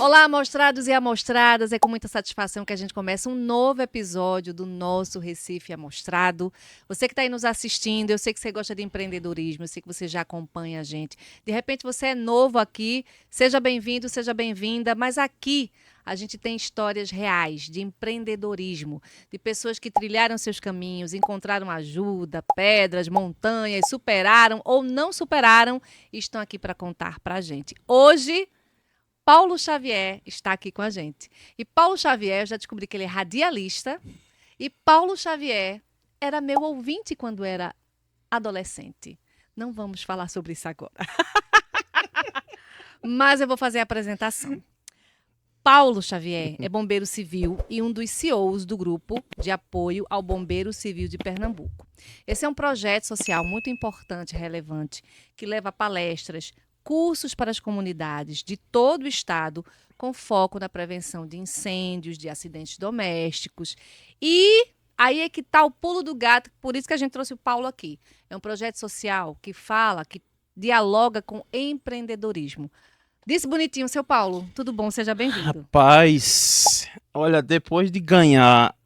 Olá, amostrados e amostradas, é com muita satisfação que a gente começa um novo episódio do nosso Recife Amostrado. Você que está aí nos assistindo, eu sei que você gosta de empreendedorismo, eu sei que você já acompanha a gente. De repente você é novo aqui, seja bem-vindo, seja bem-vinda, mas aqui a gente tem histórias reais de empreendedorismo, de pessoas que trilharam seus caminhos, encontraram ajuda, pedras, montanhas, superaram ou não superaram e estão aqui para contar para a gente. Hoje, Paulo Xavier está aqui com a gente. E Paulo Xavier, eu já descobri que ele é radialista. E Paulo Xavier era meu ouvinte quando era adolescente. Não vamos falar sobre isso agora. Mas eu vou fazer a apresentação. Paulo Xavier é bombeiro civil e um dos CEOs do grupo de apoio ao Bombeiro Civil de Pernambuco. Esse é um projeto social muito importante e relevante que leva palestras, cursos para as comunidades de todo o estado, com foco na prevenção de incêndios, de acidentes domésticos. E aí é que está o pulo do gato, por isso que a gente trouxe o Paulo aqui. É um projeto social que fala, que dialoga com empreendedorismo. Disse bonitinho, seu Paulo. Tudo bom? Seja bem-vindo. Rapaz, olha, depois de ganhar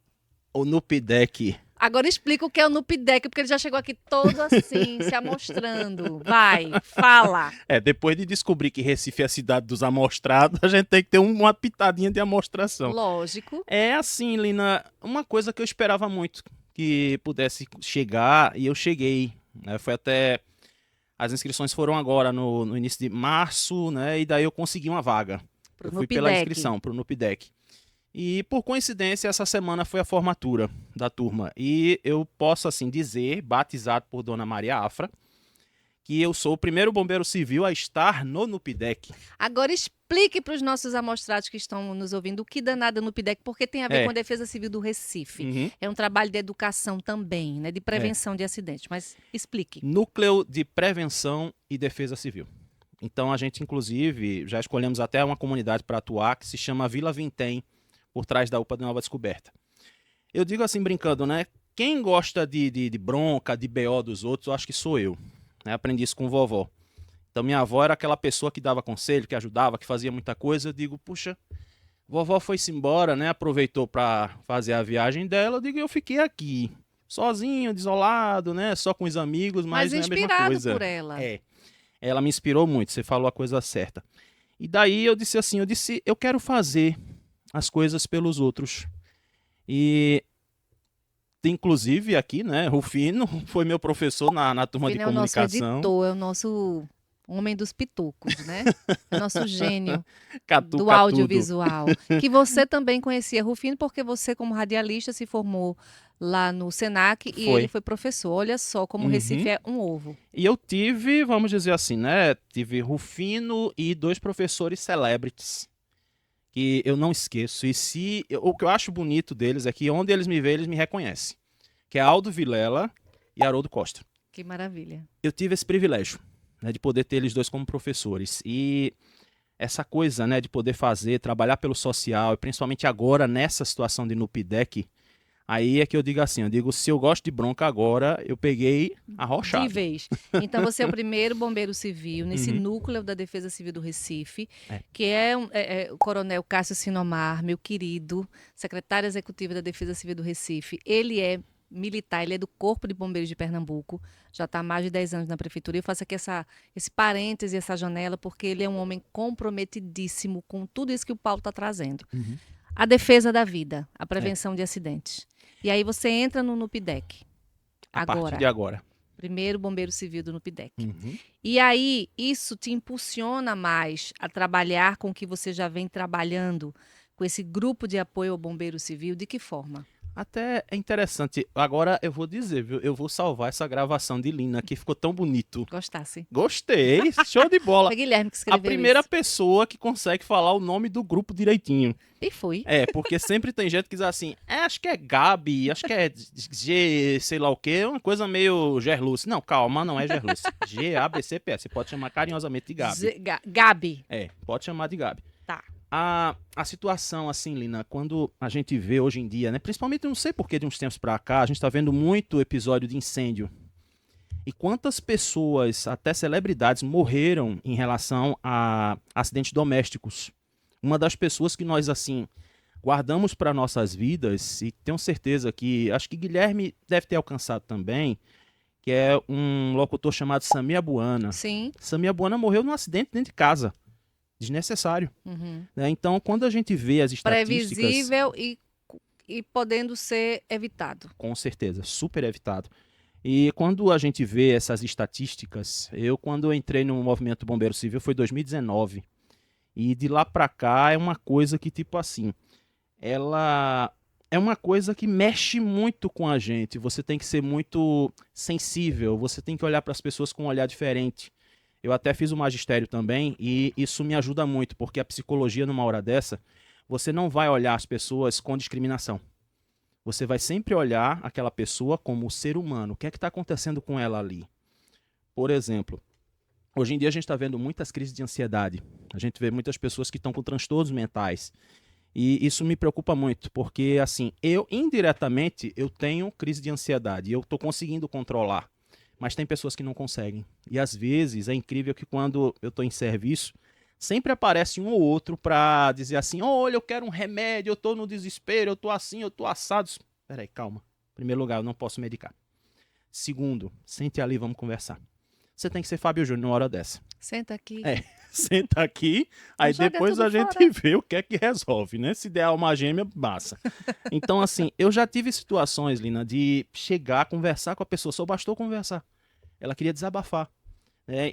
o Nupidec, Agora explica o que é o Nupidec, porque ele já chegou aqui todo assim, se amostrando. Vai, fala. depois de descobrir que Recife é a cidade dos amostrados, a gente tem que ter uma pitadinha de amostração. Lógico. É assim, Lina, uma coisa que eu esperava muito que pudesse chegar, e eu cheguei, né? Foi até... As inscrições foram agora no início de março, né? E daí eu consegui uma vaga. Pro Eu fui pela Nupidec. inscrição pro Nupidec. E por coincidência, essa semana foi a formatura da turma. E eu posso assim dizer, batizado por Dona Maria Afra, que eu sou o primeiro bombeiro civil a estar no Nupidec. Agora explique para os nossos amostrados que estão nos ouvindo o que danada é Nupidec, porque tem a ver É. com a Defesa Civil do Recife. Uhum. É um trabalho de educação também, né? De prevenção de acidentes. Mas explique. Núcleo de Prevenção e Defesa Civil. Então a gente, inclusive, já escolhemos até uma comunidade para atuar que se chama Vila Vintém, por trás da UPA de Nova Descoberta. Eu digo assim, brincando, né? Quem gosta de bronca, de BO dos outros, eu acho que sou eu. Né? Aprendi isso com vovó. Então minha avó era aquela pessoa que dava conselho, que ajudava, que fazia muita coisa. Eu digo, puxa, vovó foi-se embora, né? Aproveitou para fazer a viagem dela. Eu digo, eu fiquei aqui, sozinho, desolado, né? Só com os amigos, mas não é a mesma inspirado coisa. por ela. Ela me inspirou muito, você falou a coisa certa. E daí eu disse assim, eu quero fazer as coisas pelos outros. E inclusive aqui, né, Rufino foi meu professor na turma de Ele é o nosso comunicação. editor, é o nosso homem dos pitocos, né? É o nosso gênio do Catuca audiovisual. Que você também conhecia Rufino, porque você, como radialista, se formou lá no Senac e Foi. ele foi professor. Olha só como o Uhum. Recife é um ovo. E eu tive, vamos dizer assim, né, tive Rufino e 2 professores celebrities que eu não esqueço. O que eu acho bonito deles é que onde eles me veem, eles me reconhecem. Que é Aldo Vilela e Haroldo Costa. Que maravilha. Eu tive esse privilégio, né, de poder ter eles dois como professores. E essa coisa, né, de poder trabalhar pelo social, e principalmente agora nessa situação de Nupidec, aí é que eu digo assim, se eu gosto de bronca agora, eu peguei arrochado. De vez. Então você é o primeiro bombeiro civil nesse Uhum. núcleo da Defesa Civil do Recife, É. que é o coronel Cássio Sinomar, meu querido, secretário executivo da Defesa Civil do Recife. Ele é militar, ele é do Corpo de Bombeiros de Pernambuco, já está há mais de 10 anos na prefeitura. Eu faço aqui esse parêntese, essa janela, porque ele é um homem comprometidíssimo com tudo isso que o Paulo está trazendo. Uhum. A defesa da vida, a prevenção de acidentes. E aí você entra no Nupidec. A partir de agora. Primeiro bombeiro civil do Nupidec. Uhum. E aí, isso te impulsiona mais a trabalhar com o que você já vem trabalhando, com esse grupo de apoio ao bombeiro civil, de que forma? Até é interessante. Agora eu vou dizer, viu? Eu vou salvar essa gravação de Lina, que ficou tão bonito. Gostasse? Gostei, show de bola. Foi Guilherme que escreveu A primeira isso. pessoa que consegue falar o nome do grupo direitinho. E foi. Porque sempre tem gente que diz assim, acho que é Gabi, acho que é G, sei lá o quê, uma coisa meio Gerluce. Não, calma, não é Gerluce. G-A-B-C-P-S, você pode chamar carinhosamente de Gabi. Gabi. Pode chamar de Gabi. Tá. A situação, assim, Lina, quando a gente vê hoje em dia, né, principalmente, não sei porquê, de uns tempos pra cá, a gente tá vendo muito episódio de incêndio. E quantas pessoas, até celebridades, morreram em relação a acidentes domésticos. Uma das pessoas que nós, assim, guardamos para nossas vidas, e tenho certeza que, acho que Guilherme deve ter alcançado também, que é um locutor chamado Sami Abuana. Sim. Sami Abuana morreu num acidente dentro de casa, desnecessário. Uhum. Né? Então, quando a gente vê as estatísticas... Previsível e podendo ser evitado. Com certeza, super evitado. E quando a gente vê essas estatísticas, quando eu entrei no movimento Bombeiro Civil foi 2019. E de lá para cá é uma coisa que, tipo assim, ela é uma coisa que mexe muito com a gente. Você tem que ser muito sensível, você tem que olhar para as pessoas com um olhar diferente. Eu até fiz o magistério também e isso me ajuda muito, porque a psicologia, numa hora dessa, você não vai olhar as pessoas com discriminação. Você vai sempre olhar aquela pessoa como ser humano. O que é que está acontecendo com ela ali? Por exemplo, hoje em dia a gente está vendo muitas crises de ansiedade. A gente vê muitas pessoas que estão com transtornos mentais. E isso me preocupa muito, porque assim, indiretamente, eu tenho crise de ansiedade e eu estou conseguindo controlar. Mas tem pessoas que não conseguem. E às vezes é incrível que quando eu estou em serviço, sempre aparece um ou outro para dizer assim, olha, eu quero um remédio, eu estou no desespero, eu estou assim, eu estou assado. Peraí, calma. Em primeiro lugar, eu não posso medicar. Segundo, sente ali, vamos conversar. Você tem que ser Fábio Júnior numa hora dessa. Senta aqui. Senta aqui, aí depois a gente vê o que é que resolve, né? Se der alma gêmea, massa. Então, assim, eu já tive situações, Lina, de chegar, conversar com a pessoa, só bastou conversar. Ela queria desabafar.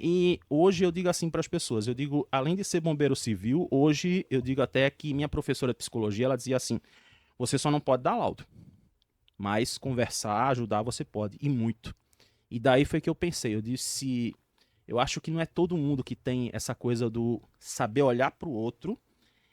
E hoje eu digo assim para as pessoas, eu digo, além de ser bombeiro civil, hoje eu digo até que minha professora de psicologia, ela dizia assim, você só não pode dar laudo, mas conversar, ajudar, você pode, e muito. E daí foi que eu pensei, eu disse, eu acho que não é todo mundo que tem essa coisa do saber olhar para o outro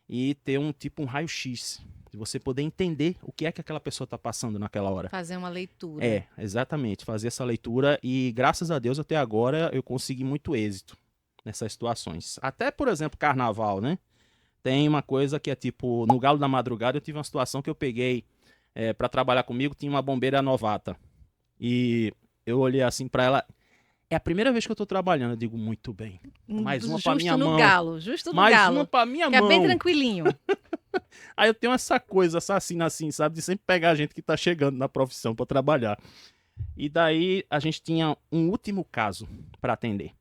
e ter um raio-x, de você poder entender o que é que aquela pessoa está passando naquela hora. Fazer uma leitura. Exatamente, fazer essa leitura e graças a Deus até agora eu consegui muito êxito nessas situações. Até, por exemplo, carnaval, né? Tem uma coisa que é tipo, no Galo da Madrugada eu tive uma situação que eu peguei para trabalhar comigo, tinha uma bombeira novata. E eu olhei assim para ela, é a primeira vez que eu tô trabalhando, eu digo, muito bem. Mais uma pra minha mão. Justo no mais galo. uma pra minha que mão. É bem tranquilinho. Aí eu tenho essa coisa assassina assim, sabe? De sempre pegar a gente que tá chegando na profissão pra trabalhar. E daí a gente tinha um último caso pra atender.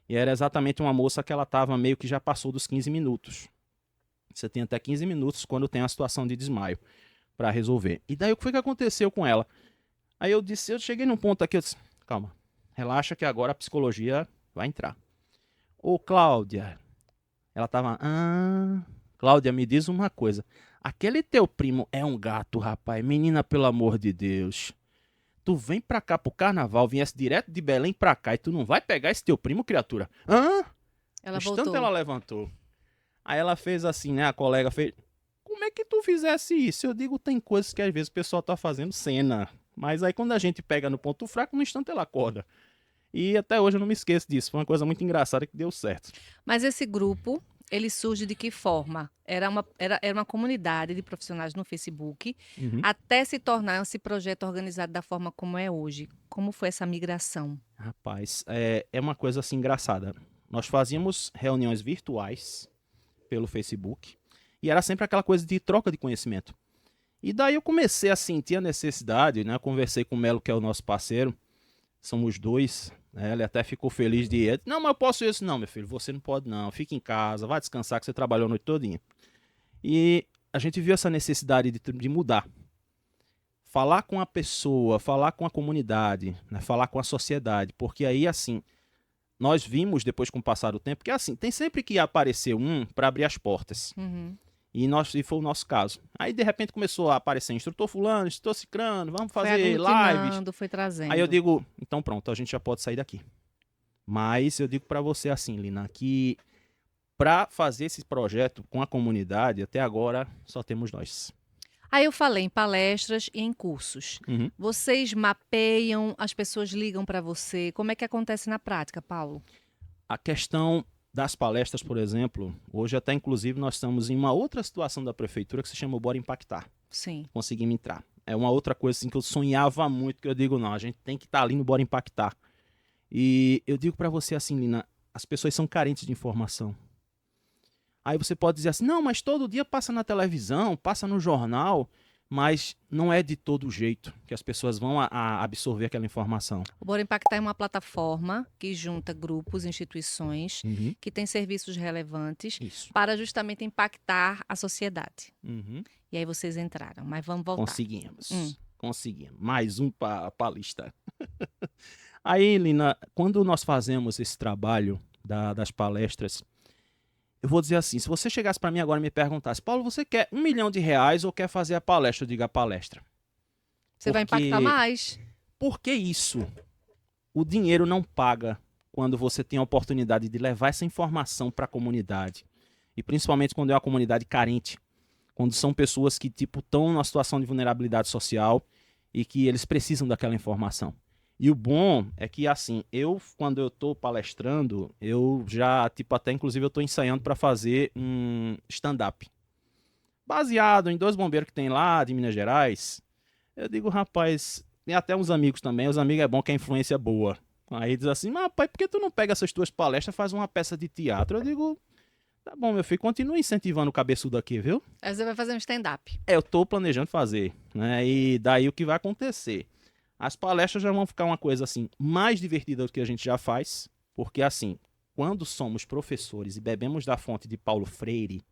E era exatamente uma moça que ela tava meio que já passou dos 15 minutos. Você tem até 15 minutos quando tem a situação de desmaio pra resolver. E daí o que foi que aconteceu com ela? Aí eu cheguei num ponto aqui, eu disse, calma, relaxa que agora a psicologia vai entrar. Ô, Cláudia, ela tava, Cláudia, me diz uma coisa, aquele teu primo é um gato, rapaz, menina, pelo amor de Deus. Tu vem pra cá pro carnaval, viesse direto de Belém pra cá e tu não vai pegar esse teu primo, criatura? Ela voltou. voltou. Ela levantou. Aí ela fez assim, né, a colega fez, como é que tu fizesse isso? Eu digo, tem coisas que às vezes o pessoal tá fazendo cena. Mas aí quando a gente pega no ponto fraco, no instante ela acorda. E até hoje eu não me esqueço disso. Foi uma coisa muito engraçada que deu certo. Mas esse grupo, ele surge de que forma? Era uma comunidade de profissionais no Facebook, até se tornar esse projeto organizado da forma como é hoje. Como foi essa migração? Rapaz, é uma coisa assim engraçada. Nós fazíamos reuniões virtuais pelo Facebook e era sempre aquela coisa de troca de conhecimento. E daí eu comecei a sentir a necessidade, né? Eu conversei com o Melo, que é o nosso parceiro, somos dois, né? Ele até ficou feliz de ir. Não, mas eu posso isso. Não, meu filho, você não pode não, fica em casa, vai descansar que você trabalhou a noite todinha. E a gente viu essa necessidade de mudar. Falar com a pessoa, falar com a comunidade, né? Falar com a sociedade, porque aí assim, nós vimos depois com o passar do tempo, que assim, tem sempre que aparecer um para abrir as portas. E foi o nosso caso. Aí, de repente, começou a aparecer instrutor fulano, instrutor cicrano, vamos fazer lives. Foi trazendo. Aí eu digo, então pronto, a gente já pode sair daqui. Mas eu digo para você assim, Lina, que para fazer esse projeto com a comunidade, até agora, só temos nós. Aí eu falei em palestras e em cursos. Vocês mapeiam, as pessoas ligam para você. Como é que acontece na prática, Paulo? A questão das palestras, por exemplo, hoje até inclusive nós estamos em uma outra situação da prefeitura que se chama o Bora Impactar. Sim. Conseguimos entrar. É uma outra coisa assim que eu sonhava muito, que eu digo, não, a gente tem que estar ali no Bora Impactar. E eu digo para você assim, Lina, as pessoas são carentes de informação. Aí você pode dizer assim, não, mas todo dia passa na televisão, passa no jornal, mas não é de todo jeito que as pessoas vão a absorver aquela informação. O Bora Impactar é uma plataforma que junta grupos, instituições, Uhum. que têm serviços relevantes Isso. para justamente impactar a sociedade. Uhum. E aí vocês entraram, mas vamos voltar. Conseguimos. Hum. Conseguimos. Mais um para a lista. Aí, Lina, quando nós fazemos esse trabalho das palestras, eu vou dizer assim, se você chegasse para mim agora e me perguntasse, Paulo, você quer R$ 1 milhão ou quer fazer a palestra? Eu digo a palestra. Você vai impactar mais. Por que isso? O dinheiro não paga quando você tem a oportunidade de levar essa informação para a comunidade. E principalmente quando é uma comunidade carente. Quando são pessoas que tipo estão numa situação de vulnerabilidade social e que eles precisam daquela informação. E o bom é que, assim, quando eu estou palestrando, eu já, tipo, até inclusive eu estou ensaiando para fazer um stand-up. Baseado em 2 bombeiros que tem lá de Minas Gerais. Eu digo, rapaz, tem até uns amigos também, os amigos é bom que a influência é boa. Aí diz assim, mas rapaz, por que tu não pega essas tuas palestras e faz uma peça de teatro? Eu digo, tá bom, meu filho, continua incentivando o cabeçudo aqui, viu? Aí você vai fazer um stand-up. Eu tô planejando fazer, né? E daí o que vai acontecer? As palestras já vão ficar uma coisa assim mais divertida do que a gente já faz, porque assim, quando somos professores e bebemos da fonte de Paulo Freire,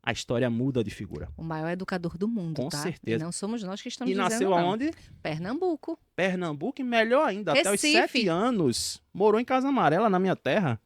a história muda de figura. O maior educador do mundo, Com tá? certeza. E não somos nós que estamos E dizendo, nasceu não. aonde? Pernambuco. Pernambuco, e melhor ainda, até os Recife. 7 anos, morou em Casa Amarela, na minha terra.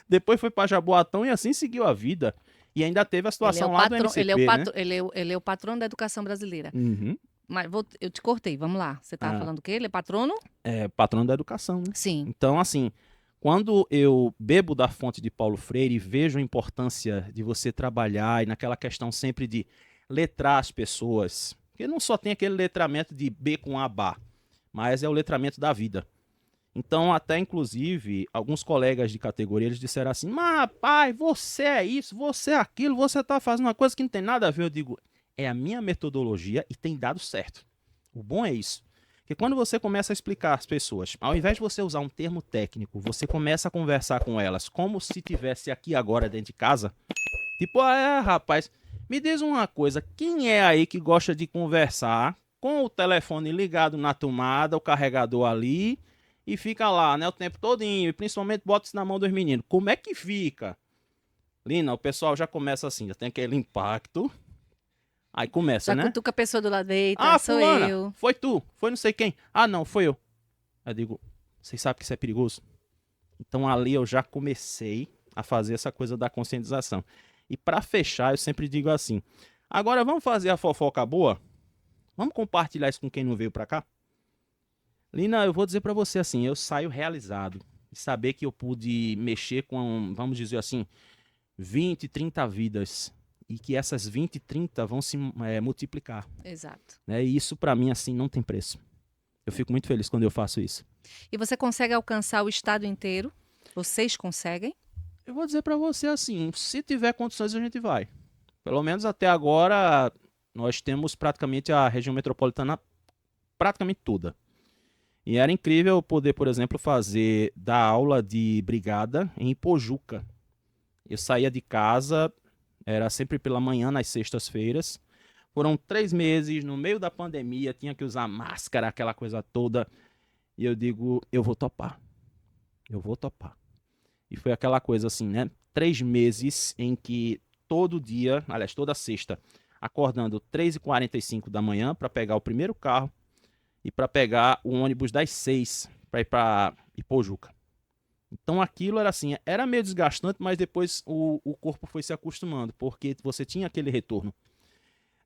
Depois foi para Jaboatão e assim seguiu a vida. E ainda teve a situação lá do MCP, né? Ele é o patrono da educação brasileira. Uhum. Mas eu te cortei, vamos lá. Você estava falando o quê? Ele é patrono? É patrono da educação, né? Sim. Então, assim, quando eu bebo da fonte de Paulo Freire e vejo a importância de você trabalhar e naquela questão sempre de letrar as pessoas, porque não só tem aquele letramento de B com A, Bá, mas é o letramento da vida. Então, até inclusive, alguns colegas de categoria, eles disseram assim, mas rapaz, você é isso, você é aquilo, você está fazendo uma coisa que não tem nada a ver. Eu digo, é a minha metodologia e tem dado certo. O bom é isso. Porque quando você começa a explicar às pessoas, ao invés de você usar um termo técnico, você começa a conversar com elas como se tivesse aqui agora dentro de casa. Tipo, rapaz, me diz uma coisa, quem é aí que gosta de conversar com o telefone ligado na tomada, o carregador ali, e fica lá, né, o tempo todinho, e principalmente bota isso na mão dos meninos. Como é que fica? Lina, o pessoal já começa assim, já tem aquele impacto. Aí começa, Já né? cutuca a pessoa do lado, eita, Ah, sou fulana, eu. foi tu, foi não sei quem. Ah, não, foi eu. Eu digo, vocês sabem que isso é perigoso? Então ali eu já comecei a fazer essa coisa da conscientização. E para fechar, eu sempre digo assim, agora vamos fazer a fofoca boa? Vamos compartilhar isso com quem não veio para cá? Lina, eu vou dizer para você assim, eu saio realizado de saber que eu pude mexer com, vamos dizer assim, 20, 30 vidas e que essas 20, 30 vão se multiplicar. Exato. Né? E isso para mim assim não tem preço. Eu fico muito feliz quando eu faço isso. E você consegue alcançar o estado inteiro? Vocês conseguem? Eu vou dizer para você assim, se tiver condições a gente vai. Pelo menos até agora nós temos praticamente a região metropolitana praticamente toda. E era incrível poder, por exemplo, dar aula de brigada em Pojuca. Eu saía de casa, era sempre pela manhã, nas sextas-feiras. Foram 3 meses, no meio da pandemia, tinha que usar máscara, aquela coisa toda. E eu digo, eu vou topar. Eu vou topar. E foi aquela coisa assim, né? 3 meses em que todo dia, aliás, toda sexta, acordando 3h45 da manhã para pegar o primeiro carro e para pegar o ônibus das 6 para ir para Ipojuca. Então aquilo era assim, era meio desgastante, mas depois o corpo foi se acostumando, porque você tinha aquele retorno.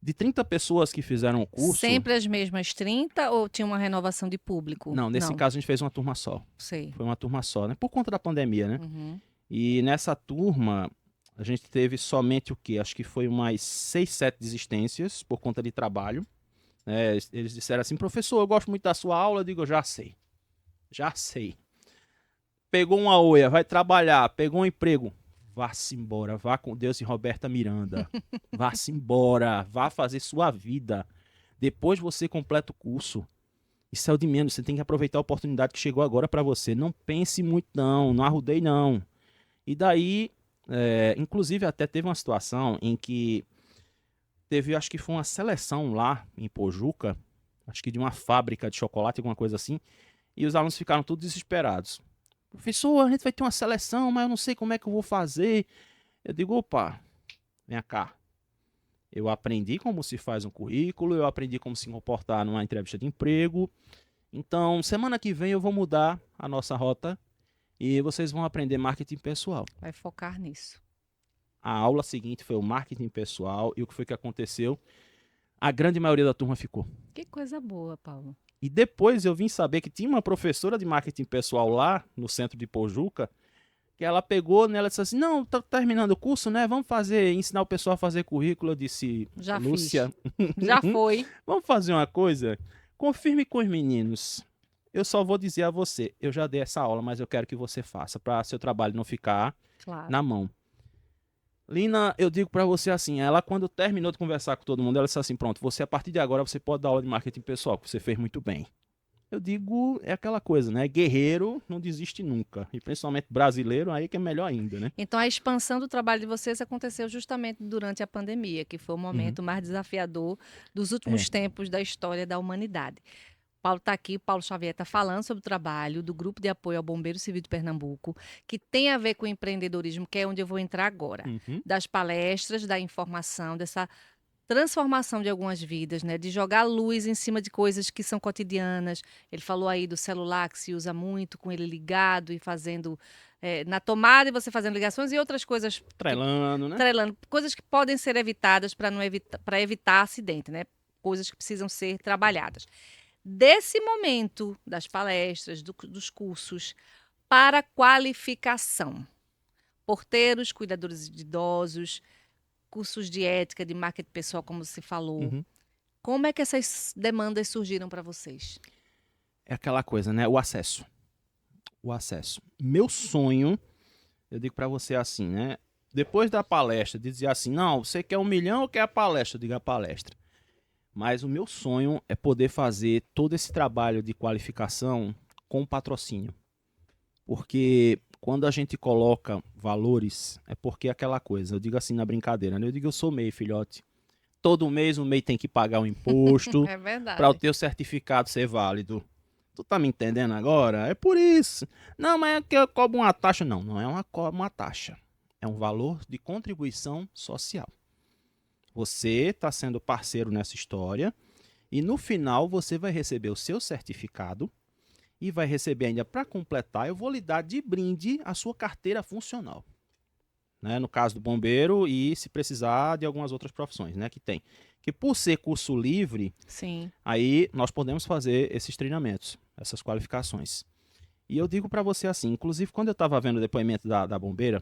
De 30 pessoas que fizeram o curso... Sempre as mesmas 30 ou tinha uma renovação de público? Não, nesse caso a gente fez uma turma só. Sei. Foi uma turma só, né? Por conta da pandemia, né? Uhum. E nessa turma, a gente teve somente o quê? Acho que foi umas 6, 7 desistências por conta de trabalho. Eles disseram assim, professor, eu gosto muito da sua aula. Eu digo, já sei. Já sei. Pegou uma oia, vai trabalhar, pegou um emprego. Vá-se embora, vá com Deus e Roberta Miranda. Vá-se embora, vá fazer sua vida. Depois você completa o curso. Isso é o de menos, você tem que aproveitar a oportunidade que chegou agora para você. Não pense muito não arrudei não. E daí Inclusive, até teve uma situação em que teve, acho que foi uma seleção lá em Pojuca, acho que de uma fábrica de chocolate, alguma coisa assim, e os alunos ficaram todos desesperados. Professor, a gente vai ter uma seleção, mas eu não sei como é que eu vou fazer. Eu digo, opa, vem cá. Eu aprendi como se faz um currículo, eu aprendi como se comportar numa entrevista de emprego. Então, semana que vem eu vou mudar a nossa rota e vocês vão aprender marketing pessoal. Vai focar nisso. A aula seguinte foi o marketing pessoal e o que foi que aconteceu? A grande maioria da turma ficou. Que coisa boa, Paulo. E depois eu vim saber que tinha uma professora de marketing pessoal lá no centro de Pojuca, que ela pegou nela e disse assim, não, tá terminando o curso, né? Vamos ensinar o pessoal a fazer currículo. Eu disse, Já Lúcia, fiz. Já foi. vamos fazer uma coisa? Confirme com os meninos. Eu só vou dizer a você, eu já dei essa aula, mas eu quero que você faça, para seu trabalho não ficar Claro. na mão. Lina, eu digo pra você assim, ela quando terminou de conversar com todo mundo, ela disse assim, pronto, você a partir de agora você pode dar aula de marketing pessoal, que você fez muito bem. Eu digo, é aquela coisa, né? Guerreiro não desiste nunca. E principalmente brasileiro, aí que é melhor ainda, né? Então, a expansão do trabalho de vocês aconteceu justamente durante a pandemia, que foi o momento mais desafiador dos últimos tempos da história da humanidade. Paulo está aqui, Paulo Xavier está falando sobre o trabalho do Grupo de Apoio ao Bombeiro Civil de Pernambuco, que tem a ver com o empreendedorismo, que é onde eu vou entrar agora. Das palestras, da informação, dessa transformação de algumas vidas, né? De jogar luz em cima de coisas que são cotidianas. Ele falou aí do celular que se usa muito, com ele ligado e fazendo na tomada e você fazendo ligações e outras coisas Trelando, né? trelando, coisas que podem ser evitadas para evitar acidente, né? Coisas que precisam ser trabalhadas. Desse momento das palestras, dos cursos para qualificação, porteiros, cuidadores de idosos, cursos de ética, de marketing pessoal, como você falou. Como é que essas demandas surgiram para vocês? É aquela coisa, né? O acesso. O acesso. Meu sonho, eu digo pra você assim, né? Depois da palestra, de dizer assim, não, você quer 1 milhão ou quer a palestra? Eu digo a palestra. Mas o meu sonho é poder fazer todo esse trabalho de qualificação com patrocínio. Porque quando a gente coloca valores, é porque é aquela coisa, eu digo assim na brincadeira, né? Eu digo, eu sou MEI, filhote. Todo mês o MEI tem que pagar um imposto É verdade. para o teu certificado ser válido. Tu tá me entendendo agora? É por isso. Não, mas é que eu cobro uma taxa. Não, não é uma taxa. É um valor de contribuição social. Você está sendo parceiro nessa história e no final você vai receber o seu certificado e vai receber ainda para completar, eu vou lhe dar de brinde a sua carteira funcional. Né? No caso do bombeiro e se precisar de algumas outras profissões, né, que tem. Que por ser curso livre, Sim. aí nós podemos fazer esses treinamentos, essas qualificações. E eu digo para você assim, inclusive quando eu estava vendo o depoimento da bombeira,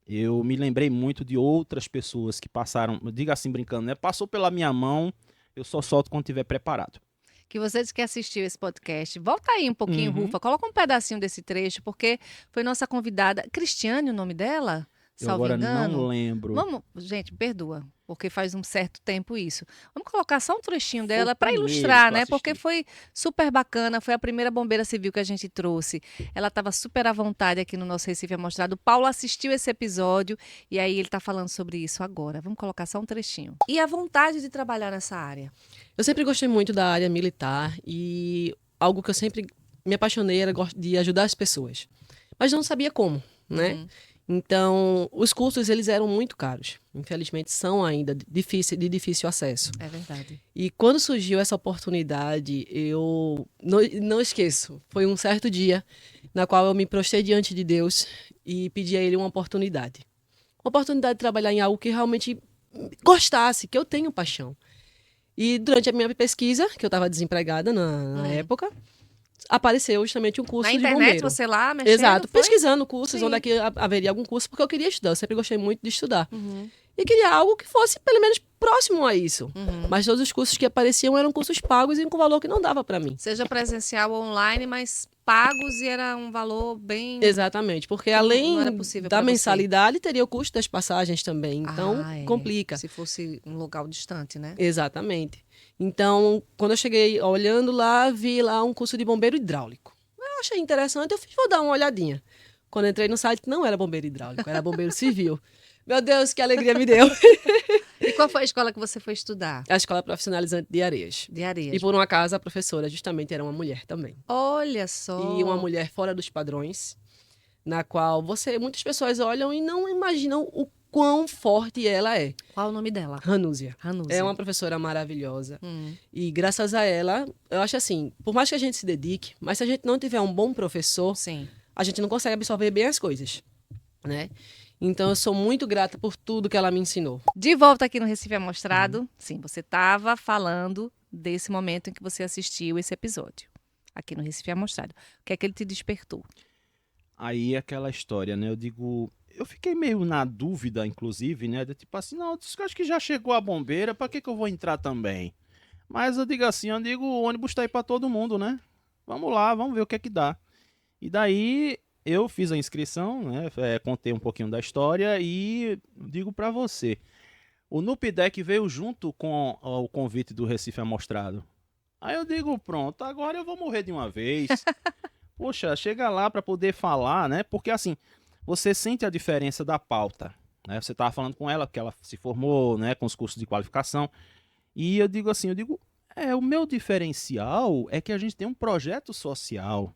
eu me lembrei muito de outras pessoas que passaram, diga assim brincando, né? Passou pela minha mão, eu só solto quando estiver preparado. Que você que assistiu esse podcast, volta aí um pouquinho, Rufa, coloca um pedacinho desse trecho, porque foi nossa convidada, Cristiane, o nome dela? Eu Salvo agora engano. não lembro. Vamos, gente, perdoa, porque faz um certo tempo isso. Vamos colocar só um trechinho Foi dela o para primeiro ilustrar, que eu né? Porque assisti. foi super bacana, foi a primeira bombeira civil que a gente trouxe. Ela estava super à vontade aqui no nosso Recife Amostrado. O Paulo assistiu esse episódio e aí ele está falando sobre isso agora. Vamos colocar só um trechinho. E a vontade de trabalhar nessa área? Eu sempre gostei muito da área militar e algo que eu sempre me apaixonei era de ajudar as pessoas. Mas não sabia como, né? Então, os cursos, eles eram muito caros. Infelizmente, são ainda de difícil acesso. É verdade. E quando surgiu essa oportunidade, eu não esqueço. Foi um certo dia na qual eu me prostrei diante de Deus e pedi a Ele uma oportunidade. Uma oportunidade de trabalhar em algo que realmente gostasse, que eu tenho paixão. E durante a minha pesquisa, que eu estava desempregada na época, apareceu justamente um curso Na de internet, bombeiro. você lá mexendo? Exato, foi? pesquisando cursos, Sim. onde é que haveria algum curso, porque eu queria estudar, eu sempre gostei muito de estudar. E queria algo que fosse, pelo menos, próximo a isso. Mas todos os cursos que apareciam eram cursos pagos e com valor que não dava para mim. Seja presencial ou online, mas pagos e era um valor bem... Exatamente, porque não além era possível da pra você. mensalidade, teria o custo das passagens também, então Ah, é. complica. Se fosse um local distante, né? Exatamente. Então, quando eu cheguei olhando lá, vi lá um curso de bombeiro hidráulico. Eu achei interessante, eu fiz, vou dar uma olhadinha. Quando entrei no site, não era bombeiro hidráulico, era bombeiro civil. Meu Deus, que alegria me deu. E qual foi a escola que você foi estudar? A Escola Profissionalizante de Areias. De Areias. E por um acaso, a professora justamente era uma mulher também. Olha só. E uma mulher fora dos padrões, na qual muitas pessoas olham e não imaginam o quão forte ela é. Qual o nome dela? Ranúzia. Ranúzia. É uma professora maravilhosa. E graças a ela, eu acho assim, por mais que a gente se dedique, mas se a gente não tiver um bom professor, Sim. a gente não consegue absorver bem as coisas, né? Então eu sou muito grata por tudo que ela me ensinou. De volta aqui no Recife Amostrado, sim, você estava falando desse momento em que você assistiu esse episódio, aqui no Recife Amostrado. O que é que ele te despertou? Aí aquela história, né? Eu digo, eu fiquei meio na dúvida, inclusive, né? De tipo assim, não, eu acho que já chegou a bombeira, pra que eu vou entrar também? Mas eu digo assim, eu digo, o ônibus tá aí pra todo mundo, né? Vamos lá, vamos ver o que é que dá. E daí eu fiz a inscrição, né? Contei um pouquinho da história e digo pra você, o Nupidec veio junto com o convite do Recife Amostrado. Aí eu digo, pronto, agora eu vou morrer de uma vez. Poxa, chega lá para poder falar, né? Porque assim, você sente a diferença da pauta, né? Você estava falando com ela que ela se formou, né, com os cursos de qualificação. E eu digo assim, o meu diferencial é que a gente tem um projeto social,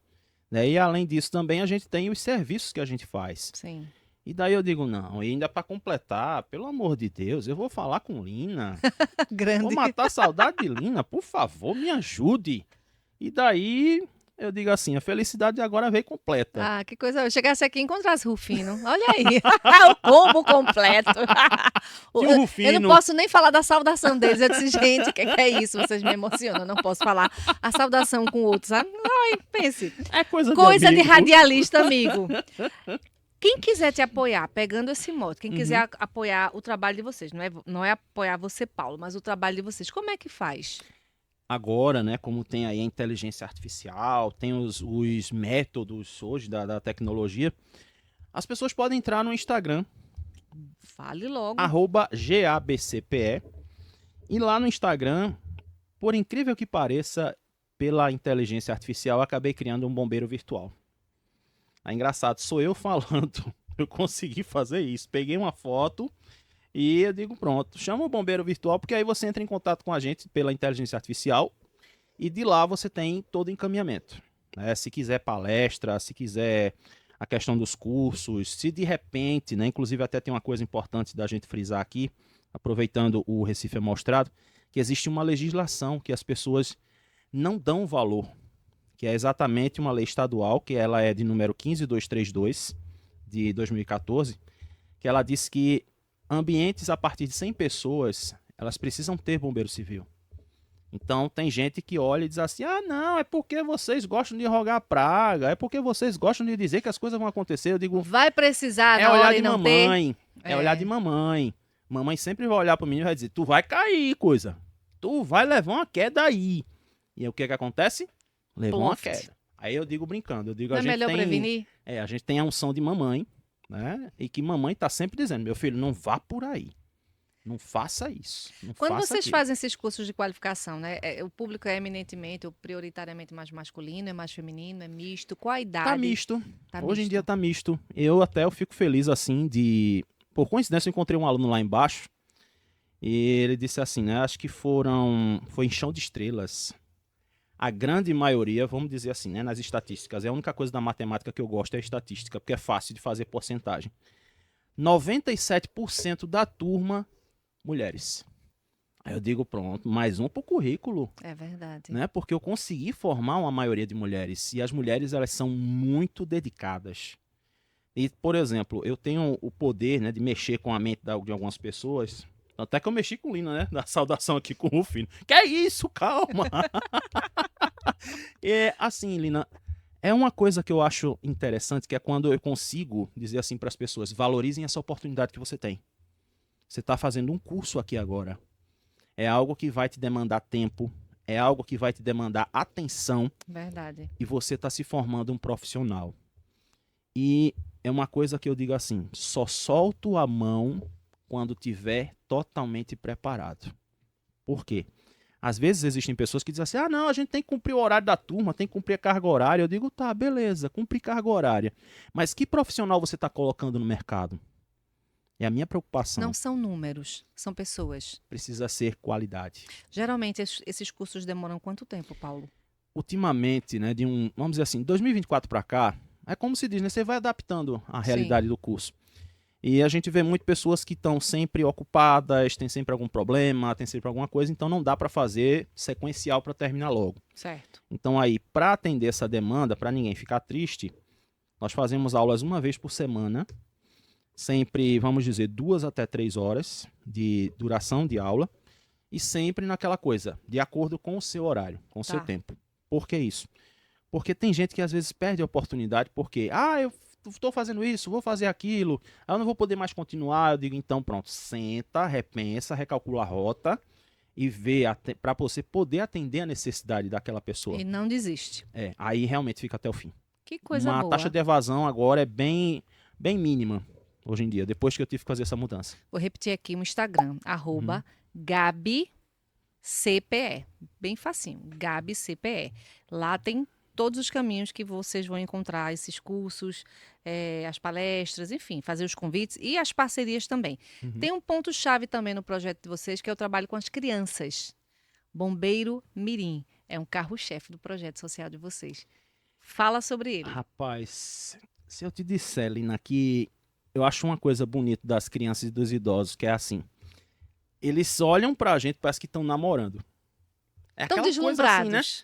né? E além disso também a gente tem os serviços que a gente faz. Sim. E daí eu digo, não, e ainda para completar, pelo amor de Deus, eu vou falar com Lina. Grande. Vou matar a saudade de Lina, por favor, me ajude. E daí eu digo assim, a felicidade agora veio completa. Ah, que coisa. Eu chegasse aqui e encontrasse Rufino. Olha aí. O combo completo. E o Rufino? Eu não posso nem falar da saudação deles. Eu disse, gente, o que é isso? Vocês me emocionam. Eu não posso falar a saudação com outros. Ai, pense. É coisa Coisa de amigo. radialista, amigo. Quem quiser te apoiar, pegando esse mote, quem quiser apoiar o trabalho de vocês, não é apoiar você, Paulo, mas o trabalho de vocês, como é que faz? Agora, né, como tem aí a inteligência artificial, tem os métodos hoje da tecnologia, as pessoas podem entrar no Instagram, Fale logo. @GABCPE, e lá no Instagram, por incrível que pareça, pela inteligência artificial, eu acabei criando um bombeiro virtual. É engraçado, sou eu falando, eu consegui fazer isso, peguei uma foto e eu digo, pronto, chama o bombeiro virtual, porque aí você entra em contato com a gente pela inteligência artificial e de lá você tem todo o encaminhamento, né? Se quiser palestra, se quiser a questão dos cursos, se de repente, né, inclusive até tem uma coisa importante da gente frisar aqui, aproveitando o Recife Amostrado, que existe uma legislação que as pessoas não dão valor, que é exatamente uma lei estadual, que ela é de número 15232, de 2014, que ela diz que ambientes a partir de 100 pessoas, elas precisam ter bombeiro civil. Então tem gente que olha e diz assim, ah não, é porque vocês gostam de rogar praga, é porque vocês gostam de dizer que as coisas vão acontecer. Eu digo, Vai precisar é na olhar hora de e não ter? mamãe, é olhar de mamãe. Mamãe sempre vai olhar pro menino e vai dizer, tu vai cair, coisa. Tu vai levar uma queda aí. E aí, o que que acontece? Levou uma Ploft. queda. Aí eu digo brincando, eu digo, Não a é gente melhor tem, prevenir? a gente tem a unção de mamãe, né? E que mamãe tá sempre dizendo, meu filho, não vá por aí. Não faça isso. Não Quando faça vocês aquilo. fazem esses cursos de qualificação, né? O público é eminentemente ou prioritariamente mais masculino, é mais feminino, é misto? Qual a idade? Tá misto. Tá Hoje em misto. dia tá misto. Eu fico feliz assim de... Por coincidência eu encontrei um aluno lá embaixo e ele disse assim, né? Acho que foi em chão de estrelas. A grande maioria, vamos dizer assim, né? Nas estatísticas. É a única coisa da matemática que eu gosto é a estatística, porque é fácil de fazer porcentagem. 97% da turma, mulheres. Aí eu digo, pronto, mais um pro currículo. É verdade. Né? Porque eu consegui formar uma maioria de mulheres. E as mulheres, elas são muito dedicadas. E, por exemplo, eu tenho o poder, né, de mexer com a mente de algumas pessoas. Até que eu mexi com o Lina, né? Da saudação aqui com o Rufino. Que é isso? Calma! Assim, Lina, é uma coisa que eu acho interessante, que é quando eu consigo dizer assim para as pessoas, valorizem essa oportunidade que você tem. Você está fazendo um curso aqui agora. É algo que vai te demandar tempo, é algo que vai te demandar atenção Verdade. e você está se formando um profissional. E é uma coisa que eu digo assim, só solto a mão quando tiver totalmente preparado. Por quê? Às vezes existem pessoas que dizem assim, ah, não, a gente tem que cumprir o horário da turma, tem que cumprir a carga horária. Eu digo, tá, beleza, cumprir carga horária. Mas que profissional você está colocando no mercado? É a minha preocupação. Não são números, são pessoas. Precisa ser qualidade. Geralmente esses cursos demoram quanto tempo, Paulo? Ultimamente, né, vamos dizer assim, 2024 para cá, é como se diz, né, você vai adaptando a realidade do curso. E a gente vê muito pessoas que estão sempre ocupadas, tem sempre algum problema, tem sempre alguma coisa, então não dá para fazer sequencial para terminar logo. Certo. Então aí, para atender essa demanda, para ninguém ficar triste, nós fazemos aulas uma vez por semana, sempre, vamos dizer, 2 até 3 horas de duração de aula, e sempre naquela coisa, de acordo com o seu horário, com o seu tempo. Por que isso? Porque tem gente que às vezes perde a oportunidade porque, eu estou fazendo isso, vou fazer aquilo, eu não vou poder mais continuar. Eu digo, então pronto, senta, repensa, recalcula a rota e vê para você poder atender a necessidade daquela pessoa. E não desiste. Aí realmente fica até o fim. Que coisa boa. A taxa de evasão agora é bem mínima hoje em dia, depois que eu tive que fazer essa mudança. Vou repetir aqui o Instagram, @GabiCPE. Bem facinho, GabiCPE. Lá tem todos os caminhos que vocês vão encontrar, esses cursos, as palestras, enfim, fazer os convites e as parcerias também. Tem um ponto-chave também no projeto de vocês, que é o trabalho com as crianças. Bombeiro Mirim. É um carro-chefe do projeto social de vocês. Fala sobre ele. Rapaz, se eu te disser, Lina, que eu acho uma coisa bonita das crianças e dos idosos, que é assim, eles olham pra gente, parece que estão namorando. Estão deslumbrados. Coisa assim, né?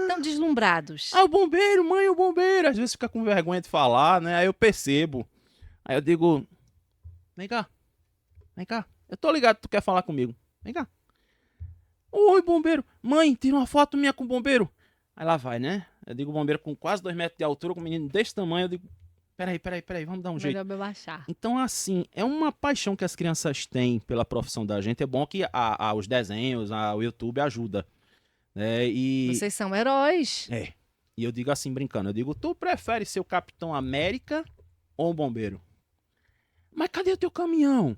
Estão deslumbrados. O bombeiro, mãe, o bombeiro. Às vezes fica com vergonha de falar, né? Aí eu percebo. Aí eu digo, vem cá. Eu tô ligado que tu quer falar comigo. Vem cá. Oi, bombeiro. Mãe, tira uma foto minha com o bombeiro. Aí lá vai, né? Eu digo, bombeiro com quase 2 metros de altura, com um menino desse tamanho. Eu digo, peraí, vamos dar um jeito. Melhor eu baixar. Então, assim, é uma paixão que as crianças têm pela profissão da gente. É bom que os desenhos, o YouTube ajuda. Vocês são heróis. E eu digo assim, brincando, tu prefere ser o Capitão América ou um bombeiro? Mas cadê o teu caminhão?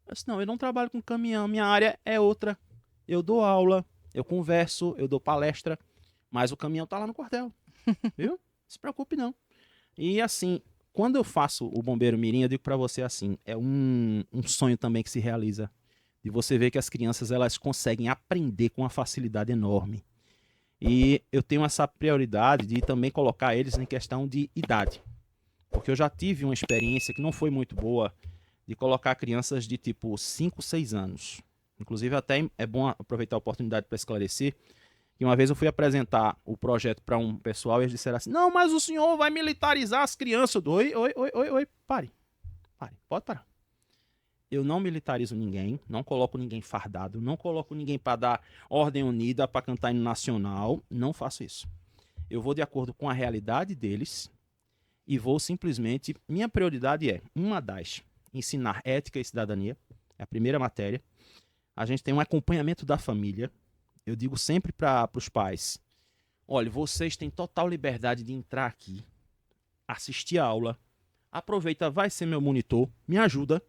Eu disse, não, eu não trabalho com caminhão, minha área é outra. Eu dou aula, eu converso, eu dou palestra, mas o caminhão tá lá no quartel, viu? Não se preocupe não. E assim, quando eu faço o Bombeiro Mirim, eu digo pra você assim, é um sonho também que se realiza. De você ver que as crianças elas conseguem aprender com uma facilidade enorme. E eu tenho essa prioridade de também colocar eles em questão de idade. Porque eu já tive uma experiência que não foi muito boa de colocar crianças de tipo 5, 6 anos. Inclusive até é bom aproveitar a oportunidade para esclarecer que uma vez eu fui apresentar o projeto para um pessoal e eles disseram assim, não, mas o senhor vai militarizar as crianças. Oi, pare, pode parar. Eu não militarizo ninguém, não coloco ninguém fardado, não coloco ninguém para dar ordem unida, para cantar hino nacional, não faço isso. Eu vou de acordo com a realidade deles e vou simplesmente, minha prioridade é, ensinar ética e cidadania, é a primeira matéria. A gente tem um acompanhamento da família, eu digo sempre para os pais, olha, vocês têm total liberdade de entrar aqui, assistir a aula, aproveita, vai ser meu monitor, me ajuda,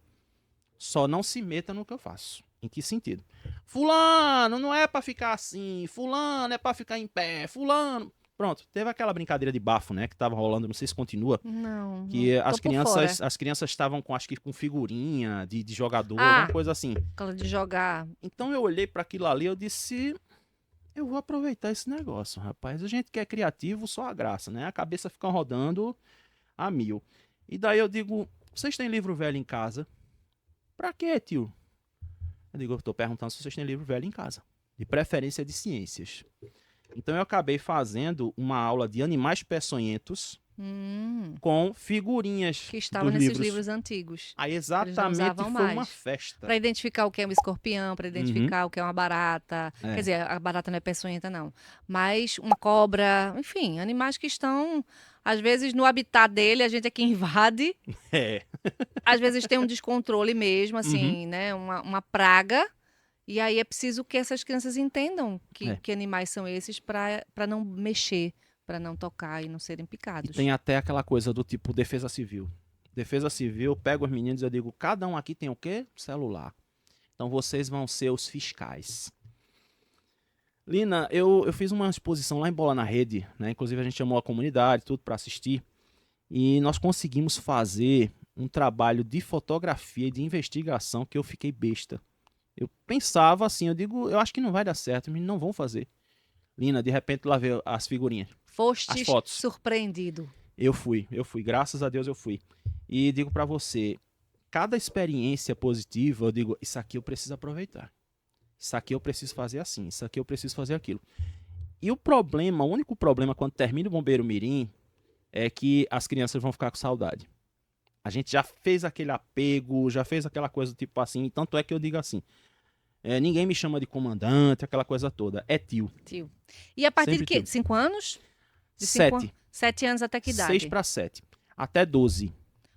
só não se meta no que eu faço. Em que sentido? Fulano, não é pra ficar assim. Fulano, é pra ficar em pé. Fulano. Pronto, teve aquela brincadeira de bafo, né? Que tava rolando, não sei se continua. Não. Que as crianças estavam com, acho que com figurinha de jogador, alguma coisa assim. Aquela de jogar. Então eu olhei pra aquilo ali e eu disse, eu vou aproveitar esse negócio, rapaz. A gente que é criativo, só a graça, né? A cabeça fica rodando a mil. E daí eu digo, vocês têm livro velho em casa? Pra quê, tio? Eu digo, eu tô perguntando se vocês têm livro velho em casa. De preferência de ciências. Então eu acabei fazendo uma aula de animais peçonhentos com figurinhas que estavam nesses livros antigos. Aí exatamente foi uma festa. Para identificar o que é um escorpião, para identificar o que é uma barata. Quer dizer, a barata não é peçonhenta, não. Mas uma cobra, enfim, animais que estão, às vezes, no habitat dele, a gente é que invade. Às vezes tem um descontrole mesmo, assim, né? Uma praga. E aí é preciso que essas crianças entendam que animais são esses para não mexer, para não tocar e não serem picados. E tem até aquela coisa do tipo defesa civil. Defesa civil, eu pego os meninos e eu digo, cada um aqui tem o quê? Celular. Então vocês vão ser os fiscais. Lina, eu fiz uma exposição lá em Bola na Rede, né? Inclusive a gente chamou a comunidade, tudo para assistir. E nós conseguimos fazer um trabalho de fotografia e de investigação que eu fiquei besta. Eu pensava assim, eu acho que não vai dar certo, mas não vão fazer. Lina, de repente lá veio as figurinhas, Foste as fotos. surpreendido. Eu fui, graças a Deus eu fui. E digo para você, cada experiência positiva, eu digo, isso aqui eu preciso aproveitar. Isso aqui eu preciso fazer assim, isso aqui eu preciso fazer aquilo. E o problema, o único problema quando termina o Bombeiro Mirim é que as crianças vão ficar com saudade. A gente já fez aquele apego, já fez aquela coisa tipo assim, tanto é que eu digo assim, ninguém me chama de comandante, aquela coisa toda, é tio. Tio. E a partir Sempre de quê? tio. 5 anos? De 7, 7 anos até que idade? 6 para 7, até 12.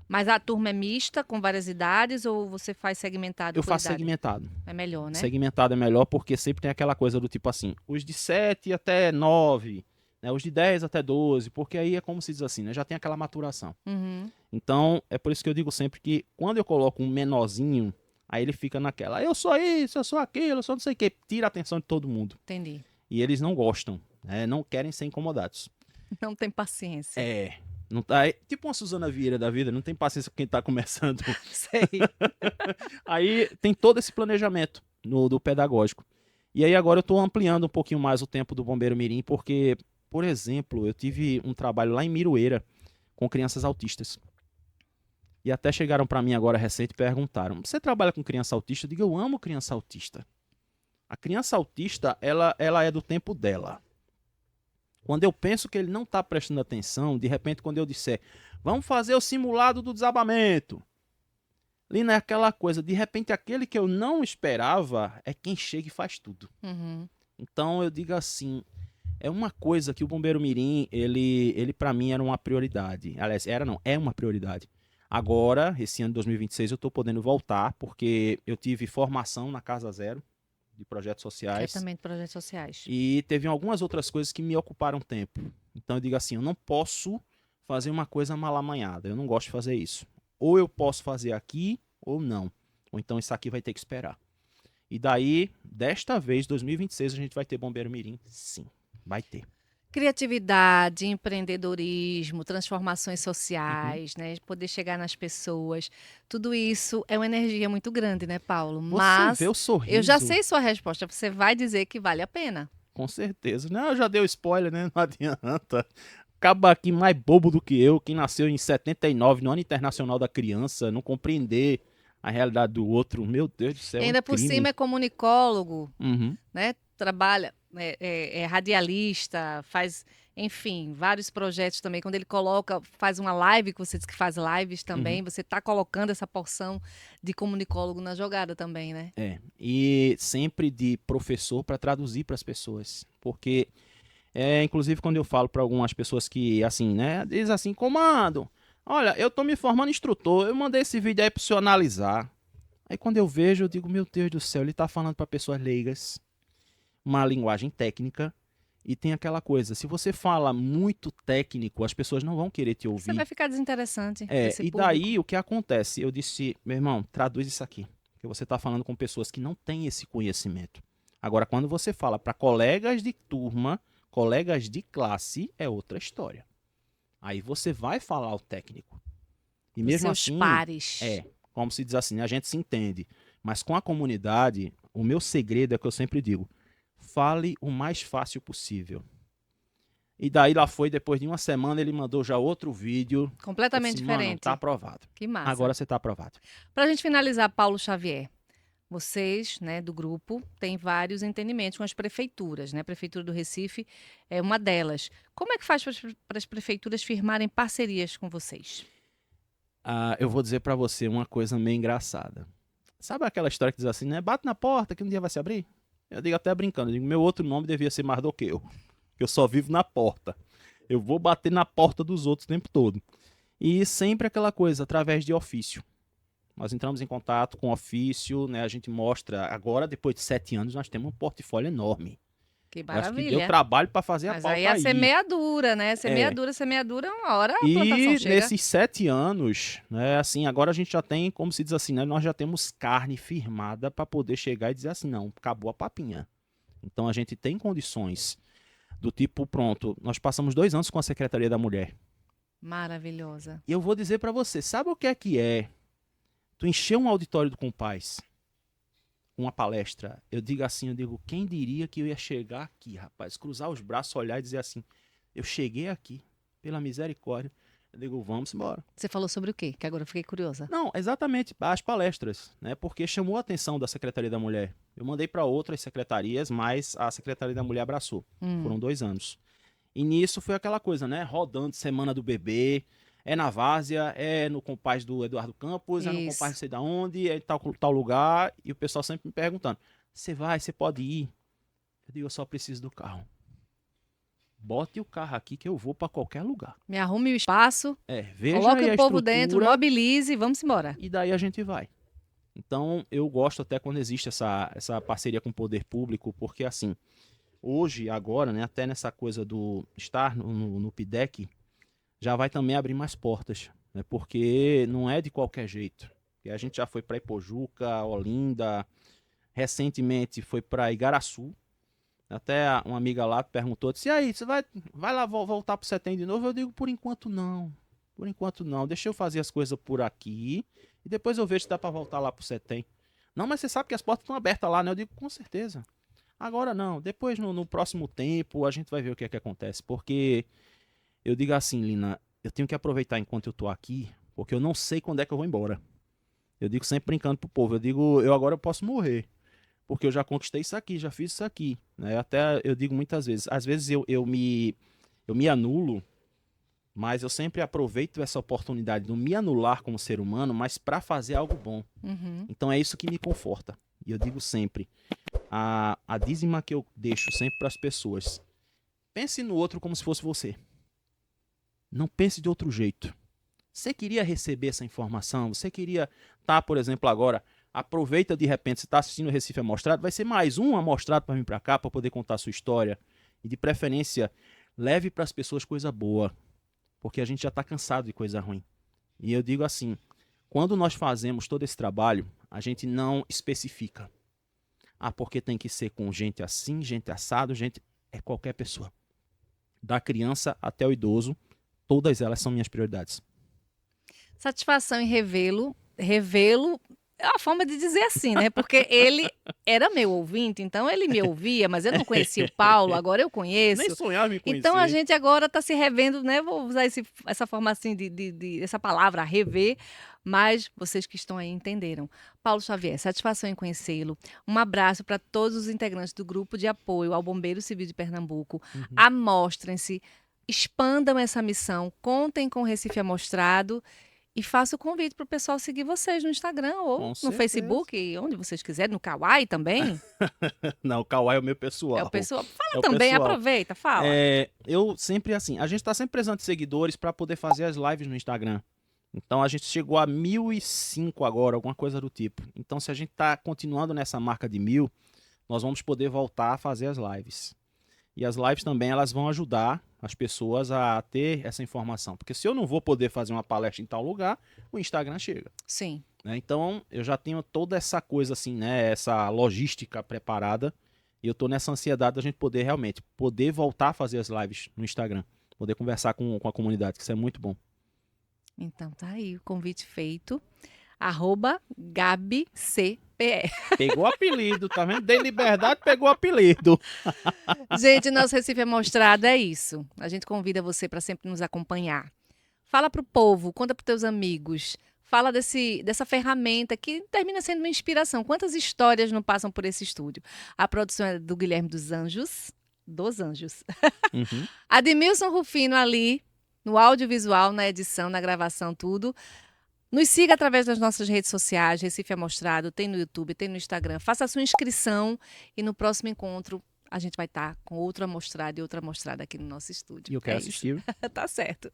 Mas a turma é mista, com várias idades, ou você faz segmentado Eu por faço idade? segmentado. É melhor, né? Segmentado é melhor porque sempre tem aquela coisa do tipo assim, os de 7 até 9, né, os de 10 até 12, porque aí é como se diz assim, né, já tem aquela maturação. Uhum. Então, é por isso que eu digo sempre que quando eu coloco um menorzinho, aí ele fica naquela, eu sou isso, eu sou aquilo, eu sou não sei o que, tira a atenção de todo mundo. Entendi. E eles não gostam, né, não querem ser incomodados. Não tem paciência. Não tá, é tipo uma Suzana Vieira da vida, não tem paciência com quem tá começando. Sei. Aí tem todo esse planejamento do pedagógico. E aí agora eu estou ampliando um pouquinho mais o tempo do Bombeiro Mirim, porque, por exemplo, eu tive um trabalho lá em Miroeira com crianças autistas. E até chegaram para mim agora recente e perguntaram, você trabalha com criança autista? Eu digo, eu amo criança autista. A criança autista, ela é do tempo dela. Quando eu penso que ele não está prestando atenção, de repente quando eu disser, vamos fazer o simulado do desabamento. Lina, é aquela coisa, de repente aquele que eu não esperava é quem chega e faz tudo. Uhum. Então eu digo assim, é uma coisa que o Bombeiro Mirim, ele para mim era uma prioridade. Aliás, é uma prioridade. Agora, esse ano de 2026, eu estou podendo voltar, porque eu tive formação na Casa Zero, de projetos sociais. Tratamento de projetos sociais. E teve algumas outras coisas que me ocuparam tempo. Então eu digo assim, eu não posso fazer uma coisa mal amanhada. Eu não gosto de fazer isso. Ou eu posso fazer aqui, ou não. Ou então isso aqui vai ter que esperar. E daí, desta vez, 2026, a gente vai ter Bombeiro Mirim? Sim, vai ter. Criatividade, empreendedorismo, transformações sociais, né? Poder chegar nas pessoas. Tudo isso é uma energia muito grande, né, Paulo? Mas Você vê o sorriso. eu já sei sua resposta. Você vai dizer que vale a pena. Com certeza. Não, já deu spoiler, né? Não adianta. Acaba aqui mais bobo do que eu, que nasceu em 79, no Ano Internacional da Criança, não compreender a realidade do outro. Meu Deus do céu, E ainda um por crime. cima é comunicólogo, Uhum. né? Trabalha, é radialista, faz, enfim, vários projetos também. Quando ele coloca, faz uma live, que você diz que faz lives também, você está colocando essa porção de comunicólogo na jogada também, né? E sempre de professor para traduzir para as pessoas. Porque, inclusive, quando eu falo para algumas pessoas que, assim, né, diz assim, comando, olha, eu tô me formando instrutor, eu mandei esse vídeo aí para o senhor analisar. Aí quando eu vejo, eu digo, meu Deus do céu, ele tá falando para pessoas leigas, uma linguagem técnica, e tem aquela coisa, se você fala muito técnico, as pessoas não vão querer te Você ouvir. vai ficar desinteressante. Esse E público. daí o que acontece? Eu disse, meu irmão, traduz isso aqui, porque você está falando com pessoas que não têm esse conhecimento. Agora, quando você fala para colegas de turma, colegas de classe, é outra história. Aí você vai falar o técnico. E Os mesmo seus assim, pares. como se diz assim, né, a gente se entende. Mas com a comunidade, o meu segredo é que eu sempre digo, fale o mais fácil possível. E daí lá foi, depois de uma semana, ele mandou já outro vídeo. Completamente Eu disse, mano, diferente. tá aprovado. Que massa. Agora você tá aprovado. Para a gente finalizar, Paulo Xavier, vocês, né, do grupo, têm vários entendimentos com as prefeituras, né? A Prefeitura do Recife é uma delas. Como é que faz para as prefeituras firmarem parcerias com vocês? Eu vou dizer pra você uma coisa meio engraçada. Sabe aquela história que diz assim, né? Bate na porta que um dia vai se abrir? Eu digo até brincando, eu digo, meu outro nome devia ser Mardoqueu. Eu só vivo na porta. Eu vou bater na porta dos outros o tempo todo. E sempre aquela coisa, através de ofício. Nós entramos em contato com o ofício, né? A gente mostra, agora, depois de 7 anos, nós temos um portfólio enorme. Que Eu acho que maravilha. deu trabalho para fazer Mas a pauta aí a semeadura, né? Semeadura, uma hora a plantação E chega. nesses 7 anos, né, assim, agora a gente já tem, como se diz assim, né, nós já temos carne firmada para poder chegar e dizer assim, não, acabou a papinha. Então a gente tem condições do tipo, pronto, nós passamos 2 anos com a Secretaria da Mulher. Maravilhosa. E eu vou dizer para você, sabe o que é tu encher um auditório do Compaz com uma palestra? Eu digo assim, quem diria que eu ia chegar aqui, rapaz, cruzar os braços, olhar e dizer assim, eu cheguei aqui, pela misericórdia. Eu digo, vamos embora. Você falou sobre o quê? Que agora eu fiquei curiosa. Não, exatamente, as palestras, né? Porque chamou a atenção da Secretaria da Mulher. Eu mandei para outras secretarias, mas a Secretaria da Mulher abraçou. Foram 2 anos. E nisso foi aquela coisa, né? Rodando Semana do Bebê, é na Várzea, é no Compaz do Eduardo Campos, é no Isso. Compaz não sei da onde, é em tal lugar. E o pessoal sempre me perguntando, você pode ir? Eu digo, eu só preciso do carro. Bote o carro aqui que eu vou para qualquer lugar. Me arrume o espaço, Veja coloque aí o a povo dentro, estrutura mobilize e vamos embora. e daí a gente vai. Então, eu gosto até quando existe essa parceria com o poder público, porque assim, hoje, agora, né, até nessa coisa do estar no PIDEC, já vai também abrir mais portas, né, porque não é de qualquer jeito. E a gente já foi para Ipojuca, Olinda, recentemente foi para Igaraçu. Até uma amiga lá perguntou, disse, e aí, você vai lá voltar pro Setem de novo? Eu digo, por enquanto não. Por enquanto não. Deixa eu fazer as coisas por aqui e depois eu vejo se dá para voltar lá pro Setem. Não, mas você sabe que as portas estão abertas lá, né? Eu digo, com certeza. Agora não. Depois, no próximo tempo, a gente vai ver o que é que acontece. Porque eu digo assim, Lina, eu tenho que aproveitar enquanto eu tô aqui, porque eu não sei quando é que eu vou embora. Eu digo sempre brincando pro povo, eu agora eu posso morrer. Porque eu já conquistei isso aqui, já fiz isso aqui, né? Até eu digo muitas vezes, às vezes eu me anulo, mas eu sempre aproveito essa oportunidade de não me anular como ser humano, mas para fazer algo bom. Então é isso que me conforta. E eu digo sempre, a dízima que eu deixo sempre para as pessoas, pense no outro como se fosse você. Não pense de outro jeito. Você queria receber essa informação? Você queria estar, por exemplo, agora... Aproveita de repente, você está assistindo o Recife Amostrado, vai ser mais um amostrado para vir para cá, para poder contar a sua história. E de preferência, leve para as pessoas coisa boa, porque a gente já está cansado de coisa ruim. E eu digo assim, quando nós fazemos todo esse trabalho, a gente não especifica. Porque tem que ser com gente assim, gente assado, é qualquer pessoa. Da criança até o idoso, todas elas são minhas prioridades. Satisfação em revê-lo é uma forma de dizer assim, né? Porque ele era meu ouvinte, então ele me ouvia, mas eu não conhecia o Paulo, agora eu conheço. Nem sonhava me conhecer. Então a gente agora está se revendo, né? Vou usar essa forma assim essa palavra, rever, mas vocês que estão aí entenderam. Paulo Xavier, satisfação em conhecê-lo. Um abraço para todos os integrantes do grupo de apoio ao Bombeiro Civil de Pernambuco. Amostrem-se, expandam essa missão, contem com o Recife Amostrado. E faço o convite para o pessoal seguir vocês no Instagram ou Com no certeza. Facebook, onde vocês quiserem, no Kawaii também. Não, o Kawaii é o meu pessoal. É o pessoal. Fala É o também, pessoal. aproveita, fala. Eu sempre assim, a gente está sempre precisando de seguidores para poder fazer as lives no Instagram. Então a gente chegou a 1.005 agora, alguma coisa do tipo. Então se a gente está continuando nessa marca de 1.000, nós vamos poder voltar a fazer as lives. E as lives também elas vão ajudar as pessoas a ter essa informação. Porque se eu não vou poder fazer uma palestra em tal lugar, o Instagram chega. Sim. Né? Então, eu já tenho toda essa coisa assim, né? Essa logística preparada. E eu tô nessa ansiedade da gente poder realmente poder voltar a fazer as lives no Instagram. Poder conversar com a comunidade, que isso é muito bom. Então tá aí o convite feito. @GabiCPE. Pegou o apelido, tá vendo? Dei liberdade, pegou o apelido. Gente, nosso Recife Amostrado é isso. A gente convida você para sempre nos acompanhar. Fala pro povo, conta pros teus amigos. Fala dessa ferramenta que termina sendo uma inspiração. Quantas histórias não passam por esse estúdio? A produção é do Guilherme dos Anjos. Uhum. Admilson Rufino ali, no audiovisual, na edição, na gravação, tudo. Nos siga através das nossas redes sociais, Recife Amostrado, tem no YouTube, tem no Instagram. Faça a sua inscrição e no próximo encontro a gente vai estar com outro amostrado e outra amostrada aqui no nosso estúdio. E eu quero assistir. Tá certo.